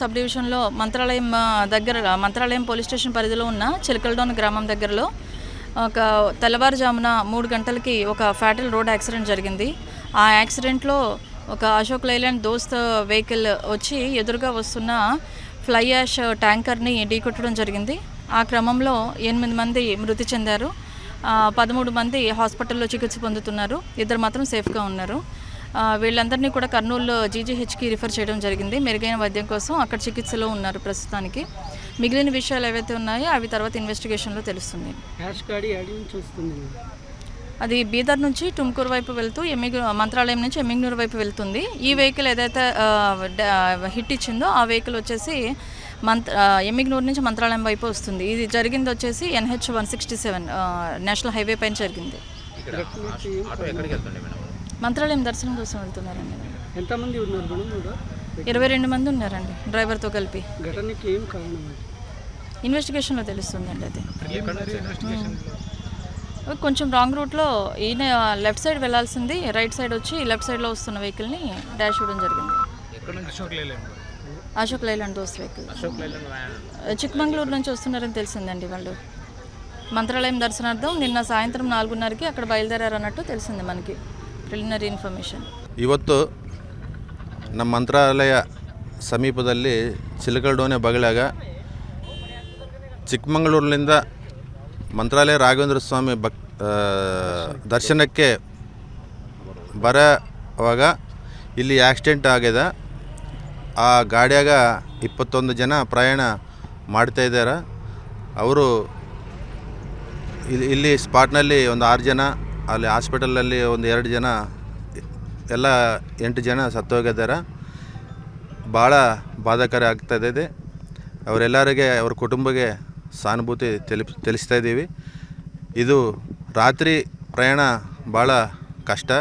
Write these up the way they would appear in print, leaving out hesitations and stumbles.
Sub డివిజన్లో Mantralayam police station పరిధిలో ఉన్న చిలకలడోన్ గ్రామం దగ్గరలో ఒక తెల్లవారుజామున 3 గంటలకి ఒక ఫ్యాటల్ రోడ్ యాక్సిడెంట్ జరిగింది. ఆ యాక్సిడెంట్లో ఒక అశోక్ లైలాండ్ దోస్త్ వెహికల్ వచ్చి ఎదురుగా వస్తున్న ఫ్లై యాష్ ట్యాంకర్ని ఢీకొట్టడం జరిగింది. ఆ క్రమంలో 8 మంది మృతి చెందారు. 13 మంది హాస్పిటల్లో చికిత్స పొందుతున్నారు. 2 మాత్రం సేఫ్గా ఉన్నారు. వీళ్ళందరినీ కూడా కర్నూలు జీజీహెచ్కి రిఫర్ చేయడం జరిగింది. మెరుగైన వైద్యం కోసం అక్కడ చికిత్సలో ఉన్నారు ప్రస్తుతానికి. మిగిలిన విషయాలు ఏవైతే ఉన్నాయో అవి తర్వాత ఇన్వెస్టిగేషన్లో తెలుస్తుంది. అది బీదర్ నుంచి టుమ్కూరు వైపు వెళ్తూ మంత్రాలయం నుంచి ఎమ్మిగ్నూరు వైపు వెళ్తుంది. ఈ వెహికల్ ఏదైతే హిట్ ఇచ్చిందో ఆ వెహికల్ వచ్చేసి ఎమ్మిగ్నూరు నుంచి మంత్రాలయం వైపు వస్తుంది. ఇది జరిగింది వచ్చేసి NH 167 నేషనల్ హైవే పైన జరిగింది. మంత్రాలయం దర్శనం కోసం వెళ్తున్నారండి. ఎంతమంది ఉన్నారు? 22 మంది ఉన్నారండి డ్రైవర్తో కలిపి. ఘటనకి ఏం కారణం? ఇన్వెస్టిగేషన్లో తెలుస్తుందండి. అది కొంచెం రాంగ్ రూట్లో ఈయన లెఫ్ట్ సైడ్ వెళ్ళాల్సింది రైట్ సైడ్ వచ్చి లెఫ్ట్ సైడ్లో వస్తున్న వెహికల్ని డాష్ ఇవ్వడం జరిగింది. అశోక్ లైలాండ్ దోస్త్ వెహికల్ చిక్మంగళూరు నుంచి వస్తున్నారని తెలిసిందండి. వాళ్ళు మంత్రాలయం దర్శనార్థం నిన్న సాయంత్రం 4:30కి అక్కడ బయలుదేరారు అన్నట్టు తెలిసింది మనకి ಪ್ರಿಲಿಮಿನರಿ ಇನ್ಫಾರ್ಮೇಷನ್. ಇವತ್ತು ನಮ್ಮ ಮಂತ್ರಾಲಯ ಸಮೀಪದಲ್ಲಿ ಚಿಲಕಲಡೋನೆ ಬಗಲಾಗ ಚಿಕ್ಕಮಗಳೂರಿನಿಂದ ಮಂತ್ರಾಲಯ ರಾಘವೇಂದ್ರ ಸ್ವಾಮಿ ದರ್ಶನಕ್ಕೆ ಬರೋವಾಗ ಇಲ್ಲಿ ಆಕ್ಸಿಡೆಂಟ್ ಆಗಿದೆ. ಆ ಗಾಡಿಯಾಗ 21 ಜನ ಪ್ರಯಾಣ ಮಾಡ್ತಾಯಿದ್ದಾರೆ. ಅವರು ಇಲ್ಲಿ ಸ್ಪಾಟ್ನಲ್ಲಿ ಒಂದು 6 ಜನ, ಅಲ್ಲಿ ಹಾಸ್ಪಿಟಲಲ್ಲಿ ಒಂದು 2 ಜನ, ಎಲ್ಲ 8 ಜನ ಸತ್ತೋಗಿದ್ದಾರೆ. ಭಾಳ ಬಾಧಾಕರ ಆಗ್ತಾಯಿದೆ. ಅವರೆಲ್ಲರಿಗೆ ಅವ್ರ ಕುಟುಂಬಕ್ಕೆ ಸಾನುಭೂತಿ ತಿಳಿಸ್ತಾ ಇದ್ದೀವಿ. ಇದು ರಾತ್ರಿ ಪ್ರಯಾಣ ಭಾಳ ಕಷ್ಟ.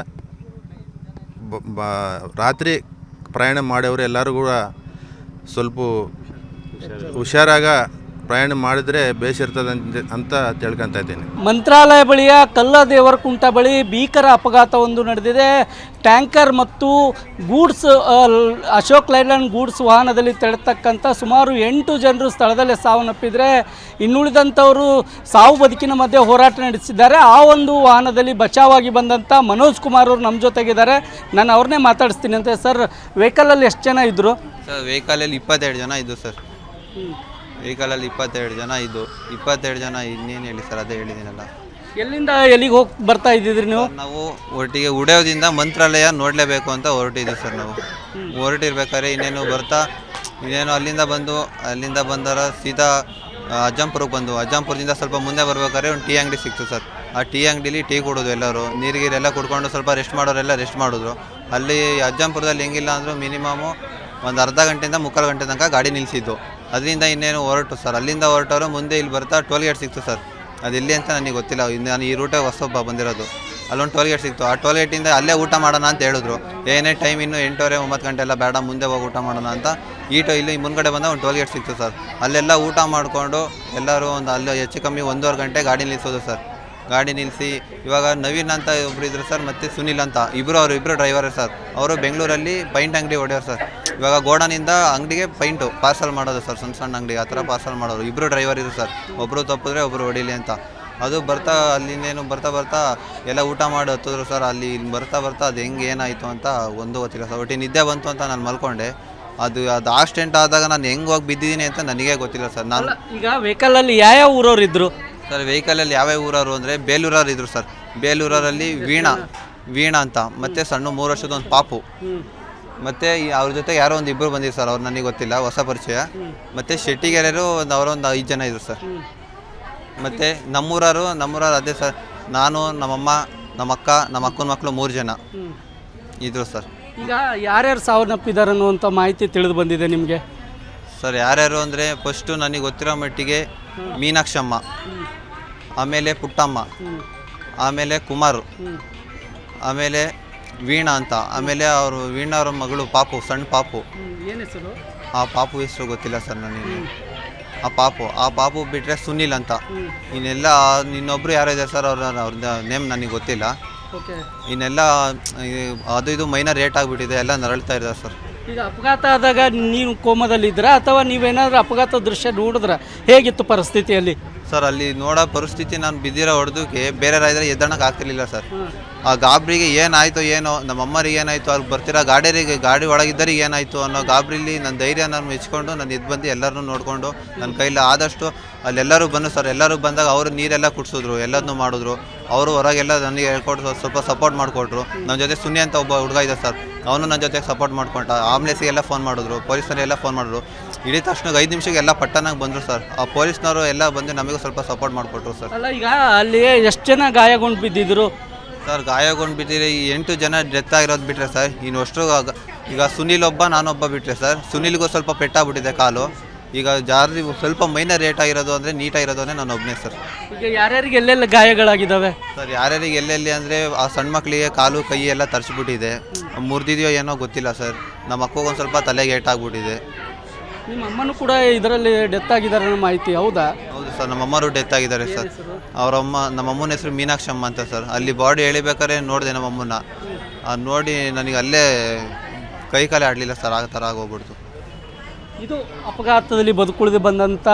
ರಾತ್ರಿ ಪ್ರಯಾಣ ಮಾಡೋರು ಎಲ್ಲರೂ ಕೂಡ ಸ್ವಲ್ಪ ಹುಷಾರಾಗ ಪ್ರಯಾಣ ಮಾಡಿದರೆ ಬೇಸಿರ್ತದೆ ಅಂತ ತಿಳ್ಕೊತಾ ಇದ್ದೀನಿ. ಮಂತ್ರಾಲಯ ಬಳಿಯ ಕಲ್ಲದೇವರಕುಂಟ ಬಳಿ ಭೀಕರ ಅಪಘಾತವೊಂದು ನಡೆದಿದೆ. ಟ್ಯಾಂಕರ್ ಮತ್ತು ಗೂಡ್ಸ್ ಅಶೋಕ್ ಲೈಲ್ಯಾಂಡ್ ಗೂಡ್ಸ್ ವಾಹನದಲ್ಲಿ ತೆರಳತಕ್ಕಂಥ ಸುಮಾರು 8 ಜನರು ಸ್ಥಳದಲ್ಲೇ ಸಾವನ್ನಪ್ಪಿದರೆ ಇನ್ನುಳಿದಂಥವರು ಸಾವು ಬದುಕಿನ ಮಧ್ಯೆ ಹೋರಾಟ ನಡೆಸಿದ್ದಾರೆ. ಆ ಒಂದು ವಾಹನದಲ್ಲಿ ಬಚಾವಾಗಿ ಬಂದಂಥ ಮನೋಜ್ ಕುಮಾರ್ ಅವರು ನಮ್ಮ ಜೊತೆಗಿದ್ದಾರೆ. ನಾನು ಅವ್ರನ್ನೇ ಮಾತಾಡಿಸ್ತೀನಿ ಅಂತ. ಸರ್, ವೆಹಿಕಲಲ್ಲಿ ಎಷ್ಟು ಜನ ಇದ್ದರು? ಸರ್, ವೆಹಿಕಲಲ್ಲಿ 22 ಜನ ಇದ್ದು ಸರ್. ವೆಹಿಕಲಲ್ಲಿ 22 ಜನ ಇದ್ದು. 22 ಜನ ಇನ್ನೇನು ಹೇಳಿ ಸರ್, ಅದೇ ಹೇಳಿದ್ದೀನಲ್ಲ. ಎಲ್ಲಿಂದ ಎಲ್ಲಿಗೆ ಹೋಗಿ ಬರ್ತಾ ಇದ್ದಿದ್ರಿ ನೀವು? ನಾವು ಒಟ್ಟಿಗೆ ಉಡ್ಯೋದಿಂದ ಮಂತ್ರಾಲಯ ನೋಡಲೇಬೇಕು ಅಂತ ಹೊರಟಿದ್ವಿ ಸರ್. ನಾವು ಹೊರಟಿರ್ಬೇಕಾದ್ರೆ ಇನ್ನೇನು ಅಲ್ಲಿಂದ ಬಂದರ ಸೀದಾ ಅಜ್ಜಂಪುರಕ್ಕೆ ಬಂದು ಅಜ್ಜಂಪುರದಿಂದ ಸ್ವಲ್ಪ ಮುಂದೆ ಬರ್ಬೇಕಾದ್ರೆ ಒಂದು ಟೀ ಅಂಗಡಿ ಸಿಕ್ತು ಸರ್. ಆ ಟೀ ಅಂಗಡಿಲಿ ಟೀ ಕುಡೋದು, ಎಲ್ಲರೂ ನೀರಿಗೆಲ್ಲ ಕುಡ್ಕೊಂಡು ಸ್ವಲ್ಪ ರೆಸ್ಟ್ ಮಾಡೋರೆಲ್ಲ ರೆಸ್ಟ್ ಮಾಡಿದ್ರು. ಅಲ್ಲಿ ಅಜ್ಜಂಪುರದಲ್ಲಿ ಹೆಂಗಿಲ್ಲ ಅಂದರೂ ಮಿನಿಮಮು ಒಂದು ಅರ್ಧ ಗಂಟೆಯಿಂದ 3/4 ಗಂಟೆ ತನಕ ಗಾಡಿ ನಿಲ್ಲಿಸಿದ್ದು. ಅದರಿಂದ ಇನ್ನೇನು ಹೊರಟು ಸರ್. ಅಲ್ಲಿಂದ ಹೊರಟವರು ಮುಂದೆ ಇಲ್ಲಿ ಬರ್ತಾ ಟೋಲ್ ಗೇಟ್ ಸಿಕ್ತು ಸರ್. ಅದೆಲ್ಲಿ ಅಂತ ನನಗೆ ಗೊತ್ತಿಲ್ಲ. ನಾನು ಈ ರೂಟಾಗ ಹೊಸೊಬ್ಬ ಬಂದಿರೋದು. ಅಲ್ಲೊಂದು ಟೋಲ್ ಗೇಟ್ ಸಿಕ್ತು. ಆ ಟೋಲ್ ಗೇಟಿಂದ ಅಲ್ಲೇ ಊಟ ಮಾಡೋಣ ಅಂತ ಹೇಳಿದ್ರು. ಏನೇ ಟೈಮ್ ಇನ್ನು 8:30 9 ಗಂಟೆ ಎಲ್ಲ ಬೇಡ, ಮುಂದೆ ಹೋಗಿ ಊಟ ಮಾಡೋಣ ಅಂತ ಇಲ್ಲಿ ಮುಂದ್ಗಡೆ ಬಂದ ಒಂದು ಟೋಲ್ ಗೇಟ್ ಸಿಕ್ತು ಸರ್. ಅಲ್ಲೆಲ್ಲ ಊಟ ಮಾಡಿಕೊಂಡು ಎಲ್ಲರೂ ಒಂದು ಅಲ್ಲಿ ಹೆಚ್ಚು ಕಮ್ಮಿ 1.5 ಗಂಟೆ ಗಾಡಿ ನಿಲ್ಲಿಸೋದು ಸರ್. ಗಾಡಿ ನಿಲ್ಲಿಸಿ ಇವಾಗ ನವೀನ್ ಅಂತ ಒಬ್ರು ಇದ್ರು ಸರ್, ಮತ್ತು ಸುನಿಲ್ ಅಂತ ಇಬ್ಬರು ಡ್ರೈವರೇ ಸರ್. ಅವರು ಬೆಂಗಳೂರಲ್ಲಿ ಪೈಂಟ್ ಅಂಗಡಿ ಹೊಡೆಯೋರು ಸರ್. ಇವಾಗ ಗೋಡನಿಂದ ಅಂಗಡಿಗೆ ಪೈಂಟು ಪಾರ್ಸಲ್ ಮಾಡೋದು ಸರ್, ಸಣ್ಣ ಅಂಗಡಿ ಆ ಥರ ಪಾರ್ಸಲ್ ಮಾಡೋರು. ಇಬ್ಬರು ಡ್ರೈವರ್ ಇದ್ರು ಸರ್. ಒಬ್ಬರು ತಪ್ಪಿದ್ರೆ ಒಬ್ಬರು ಹೊಡೀಲಿ ಅಂತ. ಅದು ಅಲ್ಲಿಂದೇನು ಬರ್ತಾ ಎಲ್ಲ ಊಟ ಮಾಡಿ ಹತ್ತಿದ್ರು ಸರ್. ಅಲ್ಲಿ ಬರ್ತಾ ಅದು ಹೆಂಗೆ ಏನಾಯಿತು ಅಂತ ಒಂದು ಗೊತ್ತಿಲ್ಲ ಸರ್. ಒಟ್ಟು ನಿದ್ದೆ ಬಂತು ಅಂತ ನಾನು ಮಲ್ಕೊಂಡೆ. ಅದು ಆಕ್ಸಿಡೆಂಟ್ ಆದಾಗ ನಾನು ಹೆಂಗೆ ಹೋಗಿ ಬಿದ್ದಿದ್ದೀನಿ ಅಂತ ನನಗೇ ಗೊತ್ತಿಲ್ಲ ಸರ್. ನಾನು ಈಗ ವೆಹಿಕಲಲ್ಲಿ ಯಾವ ಊರವ್ರು ಇದ್ದರು ಸರ್? ವೆಹಿಕಲಲ್ಲಿ ಯಾವ್ಯಾವ ಊರವರು ಅಂದರೆ ಬೇಲೂರವ್ರು ಇದ್ರು ಸರ್. ಬೇಲೂರಲ್ಲಿ ವೀಣಾ ಅಂತ, ಮತ್ತು ಸಣ್ಣ 3 ವರ್ಷದ ಒಂದು ಪಾಪು, ಮತ್ತು ಅವ್ರ ಜೊತೆ ಯಾರೋ ಒಂದು ಇಬ್ಬರು ಬಂದಿದ್ರು ಸರ್. ಅವ್ರು ನನಗೆ ಗೊತ್ತಿಲ್ಲ, ಹೊಸ ಪರಿಚಯ. ಮತ್ತು ಶೆಟ್ಟಿಗೆರೆಯರು ಅವರೊಂದು 5 ಜನ ಇದ್ರು ಸರ್. ಮತ್ತು ನಮ್ಮೂರವರು ಅದೇ ಸರ್. ನಾನು, ನಮ್ಮಮ್ಮ, ನಮ್ಮ ಅಕ್ಕ, ನಮ್ಮ ಅಕ್ಕನ ಮಕ್ಕಳು 3 ಜನ ಇದ್ರು ಸರ್. ಈಗ ಯಾರ್ಯಾರು ಸಾವನ್ನಪ್ಪಿದ್ದಾರೆ ಅನ್ನುವಂಥ ಮಾಹಿತಿ ತಿಳಿದು ಬಂದಿದೆ ನಿಮಗೆ? ಸರ್, ಯಾರ್ಯಾರು ಅಂದರೆ ಫಸ್ಟು ನನಗೆ ಗೊತ್ತಿರೋ ಮಟ್ಟಿಗೆ ಮೀನಾಕ್ಷಮ್ಮ, ಆಮೇಲೆ ಪುಟ್ಟಮ್ಮ, ಆಮೇಲೆ ಕುಮಾರು, ಆಮೇಲೆ ವೀಣಾ ಅಂತ, ಆಮೇಲೆ ವೀಣಾ ಅವ್ರ ಮಗಳು ಪಾಪು, ಸಣ್ಣ ಪಾಪು. ಏನು ಹೆಸರು? ಆ ಪಾಪು ಹೆಸರು ಗೊತ್ತಿಲ್ಲ ಸರ್ ನನಗೆ. ಆ ಪಾಪು ಬಿಟ್ಟರೆ ಸುನಿಲ್ ಅಂತ. ಇನ್ನೆಲ್ಲ ಇನ್ನೊಬ್ರು ಯಾರೋ ಇದೆ ಸರ್, ಅವ್ರದ್ದು ನೇಮ್ ನನಗೆ ಗೊತ್ತಿಲ್ಲ. ಇನ್ನೆಲ್ಲ ಅದು ಇದು ಮೈನರ್ ರೇಟ್ ಆಗಿಬಿಟ್ಟಿದೆ, ಎಲ್ಲ ನರಳ್ತಾ ಇದ್ದಾರೆ ಸರ್. ಈಗ ಅಪಘಾತ ಆದಾಗ ನೀವು ಕೋಮದಲ್ಲಿದ್ದೀರಾ ಅಥವಾ ನೀವೇನಾದರೂ ಅಪಘಾತ ದೃಶ್ಯ ನೋಡಿದ್ರ ಹೇಗಿತ್ತು ಪರಿಸ್ಥಿತಿಯಲ್ಲಿ? ಸರ್ ಅಲ್ಲಿ ನೋಡೋ ಪರಿಸ್ಥಿತಿ ನಾನು ಬಿದ್ದಿರೋ ಹೊಡೆದಕ್ಕೆ ಬೇರೆ ರಾಯ್ದರೆ ಎದ್ದಣಕ್ಕೆ ಆಗ್ತಿರ್ಲಿಲ್ಲ ಸರ್. ಆ ಗಾಬರಿಗೆ ಏನಾಯಿತು ಏನೋ, ನಮ್ಮ ಅಮ್ಮರಿಗೆ ಏನಾಯಿತು, ಅಲ್ಲಿ ಬರ್ತಿರೋ ಗಾಡಿ ಒಳಗಿದ್ದರಿಗೆ ಏನಾಯಿತು ಅನ್ನೋ ಗಾಬರಿಲಿ ನನ್ನ ಧೈರ್ಯ ನಾನು ಮೆಚ್ಕೊಂಡು ನಾನು ಇದು ಬಂದು ಎಲ್ಲರನ್ನೂ ನೋಡಿಕೊಂಡು ನನ್ನ ಕೈಲಿ ಆದಷ್ಟು ಅಲ್ಲೆಲ್ಲರೂ ಬಂದು ಸರ್. ಎಲ್ಲರೂ ಬಂದಾಗ ಅವರು ನೀರೆಲ್ಲ ಕುಡಿಸಿದ್ರು, ಎಲ್ಲದನ್ನೂ ಮಾಡಿದ್ರು. ಅವರು ಹೊರಗೆಲ್ಲ ನನಗೆ ಹೇಳ್ಕೊಟ್ಟು ಸ್ವಲ್ಪ ಸಪೋರ್ಟ್ ಮಾಡಿಕೊಟ್ರು. ನನ್ನ ಜೊತೆ ಸುನ್ನಿ ಅಂತ ಒಬ್ಬ ಹುಡುಗ ಇದೆ ಸರ್, ಅವನು ನನ್ನ ಜೊತೆಗೆ ಸಪೋರ್ಟ್ ಮಾಡ್ಕೊಂಡ. ಆಂಬುಲೆನ್ಸಿಗೆಲ್ಲ ಫೋನ್ ಮಾಡಿದ್ರು, ಪೊಲೀಸರೆಲ್ಲ ಫೋನ್ ಮಾಡಿದ್ರು. ಇಡೀ ತಕ್ಷಣ 5 ನಿಮಿಷಕ್ಕೆ ಎಲ್ಲ ಪಟ್ಟನಾಗಿ ಬಂದರು ಸರ್. ಆ ಪೊಲೀಸ್ನವರು ಎಲ್ಲ ಬಂದು ನಮಗೂ ಸ್ವಲ್ಪ ಸಪೋರ್ಟ್ ಮಾಡಿಕೊಟ್ರು ಸರ್. ಅಲ್ಲ, ಈಗ ಅಲ್ಲಿ ಎಷ್ಟು ಜನ ಗಾಯಗೊಂಡು ಬಿದ್ದಿದ್ರು ಸರ್? ಗಾಯಗೊಂಡು ಬಿದ್ದಿರಿ 8 ಜನ ಡೆತ್ ಆಗಿರೋದು ಬಿಟ್ಟರೆ ಸರ್, ಇನ್ನು ಅಷ್ಟು ಈಗ ಸುನಿಲ್ ಒಬ್ಬ ನಾನೊಬ್ಬ ಬಿಟ್ಟರೆ ಸರ್. ಸುನಿಲ್ಗೂ ಸ್ವಲ್ಪ ಪೆಟ್ಟಾಗ್ಬಿಟ್ಟಿದೆ ಕಾಲು. ಈಗ ಜಾರಿ ಸ್ವಲ್ಪ ಮೈನರ್ ರೇಟ್ ಆಗಿರೋದು ಅಂದರೆ ನೀಟಾಗಿರೋದು ಅಂದರೆ ನಾನು ಒಬ್ಬನೇ ಸರ್. ಈಗ ಯಾರ್ಯಾರಿಗೆ ಎಲ್ಲೆಲ್ಲ ಗಾಯಗಳಾಗಿದ್ದಾವೆ ಸರ್? ಯಾರ್ಯಾರಿಗೆ ಎಲ್ಲೆಲ್ಲಿ ಅಂದರೆ ಆ ಸಣ್ಣ ಮಕ್ಕಳಿಗೆ ಕಾಲು ಕೈ ಎಲ್ಲ ತರಿಸ್ಬಿಟ್ಟಿದೆ, ಮುರಿದಿದೆಯೋ ಏನೋ ಗೊತ್ತಿಲ್ಲ ಸರ್. ನಮ್ಮ ಅಕ್ಕಗೆ ಒಂದು ಸ್ವಲ್ಪ ತಲೆಗೆ ಏಟಾಗ್ಬಿಟ್ಟಿದೆ. ನಿಮ್ಮ ಅಮ್ಮನೂ ಕೂಡ ಇದರಲ್ಲಿ ಡೆತ್ ಆಗಿದ್ದಾರೆ ಅನ್ನೋ ಮಾಹಿತಿ ಹೌದಾ? ಹೌದು ಸರ್, ನಮ್ಮ ಅಮ್ಮರು ಡೆತ್ ಆಗಿದ್ದಾರೆ ಸರ್. ಅವರಮ್ಮ, ನಮ್ಮ ಅಮ್ಮನ ಹೆಸರು ಮೀನಾಕ್ಷಮ್ಮ ಅಂತ ಸರ್. ಅಲ್ಲಿ ಬಾಡಿ ಎಳಿಬೇಕಾದ್ರೆ ನೋಡಿದೆ ನಮ್ಮ ಅಮ್ಮನ್ನ. ನೋಡಿ ನನಗೆ ಅಲ್ಲೇ ಕೈ ಕಾಲೇ ಆಡಲಿಲ್ಲ ಸರ್, ಆ ಥರ ಆಗೋಗ್ಬಿಡ್ತು. ಇದು ಅಪಘಾತದಲ್ಲಿ ಬದುಕುಳಿದು ಬಂದಂಥ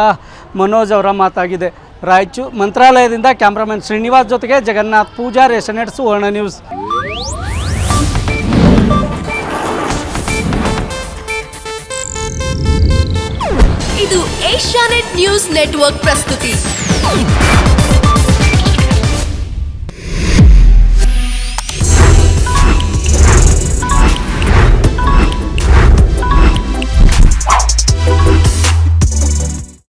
ಮನೋಜ್ ಅವರ ಮಾತಾಗಿದೆ. ಮಂತ್ರಾಲಯದಿಂದ ಕ್ಯಾಮ್ರಾಮನ್ ಶ್ರೀನಿವಾಸ್ ಜೊತೆಗೆ ಜಗನ್ನಾಥ್ ಪೂಜಾರ್, SNET ಸುವರ್ಣ ನ್ಯೂಸ್. ಇದು ಏಷ್ಯಾನೆಟ್ ನ್ಯೂಸ್ ನೆಟ್ವರ್ಕ್ ಪ್ರಸ್ತುತಿ.